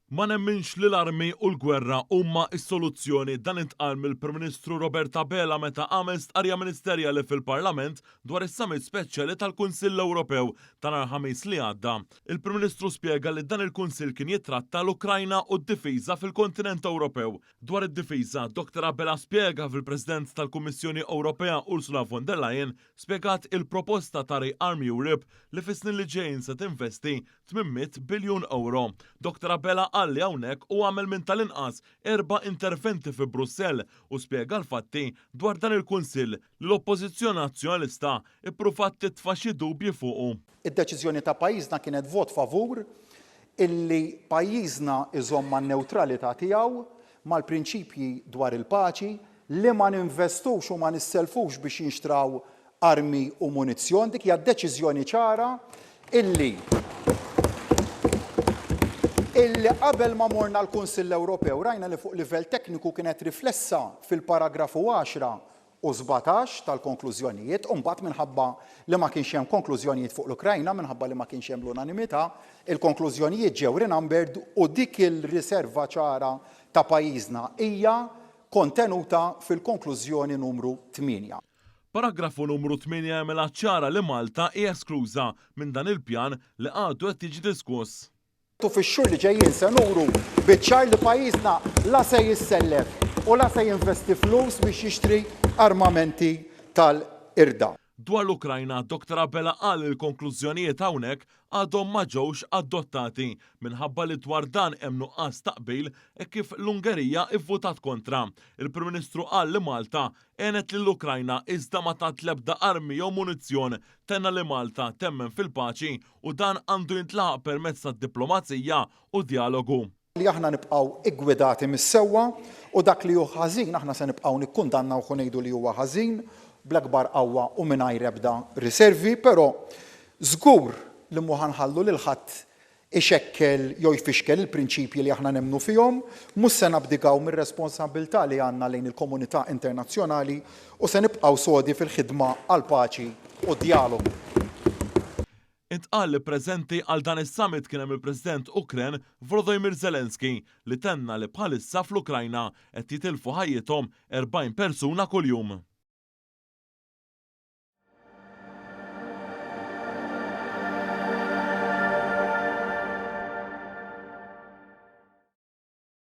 Ma nemminx li l-armi u l-gwerra huma s-soluzzjoni, dan intqal mill-Prim Ministru Roberta Bela meta għamel stqarrija ministerjali fil-Parlament dwar is-summit speċjali tal-Kunsill Ewropew ta' nhar ħamis li għadda. Il-Prim Ministru spjega li dan il-Kunsill kien jitratta l-Ukrajna u d-difiża fil-kontinent Ewropew. Dwar id-difiża, Dr. Bela spjega fil-President tal-Kummissjoni Ewropea Ursula von der Leyen spjegat il-proposta ta' Rearm Europe li fis-snin li ġejjin se tinvesti 800 biljun euro. Dr. Bela għalli hawnhekk u għamel minn tal-inqas 4 interventi fi Brussell u spjega l-fatti dwar dan il-Kunsill li l-Oppożizzjoni Nazzjonalista ippruvat titfa' xi dubji fuqu. Id-deċiżjoni ta' pajjiżna kienet vot favur illi pajjiżna iżomm man-newtralità tiegħu mal-prinċipji dwar il-paċi li ma ninvestux u ma nisselfux biex jinxtraw armi u munizzjon. Dik hija deċiżjoni ċara illi qabel ma morna l-Kunsill Ewropew rajna li fuq livell tekniku kienet riflessa fil-paragrafu 10 u 17 tal-konklużjonijiet, u mbagħad minħabba li ma kienx hemm konklużjonijiet fuq l-Ukrajna, minħabba li ma kienx hemm l-unanimità, il-konklużjonijiet ġew renumbered u dik il-riserva ċara ta' pajjiżna hija kontenuta fil-konklużjoni numru 8. Paragrafu numru 8 jagħmilha ċara li Malta hija eskluża minn dan il-pjan li għadu qed jiġi diskuss. Fix-xhur li ġejjin se nuru biċ-ċar li pajjiżna la se jissellef u la se jinvesti flus biex jixtri armamenti tal-irda. Dwar l-Ukrajna, Dr. Bela qal il-konklużjonijiet hawnhekk għadhom ma ġewx adottati minħabba li dwar dan hemm nuqqas taqbil kif l-Ungerija ivvutat kontra. Il-Prim Ministru qal li Malta għenet lill-Ukrajna iżda ma tat l-ebda armi jew munizzjon, tenna li Malta temmen fil-paċi u dan għandu jintlaħaq permezz tad-diplomazija u dialogu. Li aħna nibqgħu iggwidati mis-sewwa u dak li hu ħażin aħna se nibqgħu nikkundannaw u ngħidu li huwa ħażin bl-akbar qawwa u mingħajr ebda riservi, però żgur li mhu ħanħallu lil ħadd ixekkel jew jfixkel il-prinċipji li aħna nemmnu fihom, mhux se nabdikaw mir-responsabbiltà li għandna lejn il-komunità internazzjonali u se nibqgħu sodi fil-ħidma għall paċi u d-dialogu. Intqal li preżenti għal dan is-summit kien hemm il-President Ukren Volodymyr Zelensky li tenna li bħalissa fl-Ukrajna qed jitilfu ħajjithom 40 persuna kuljum.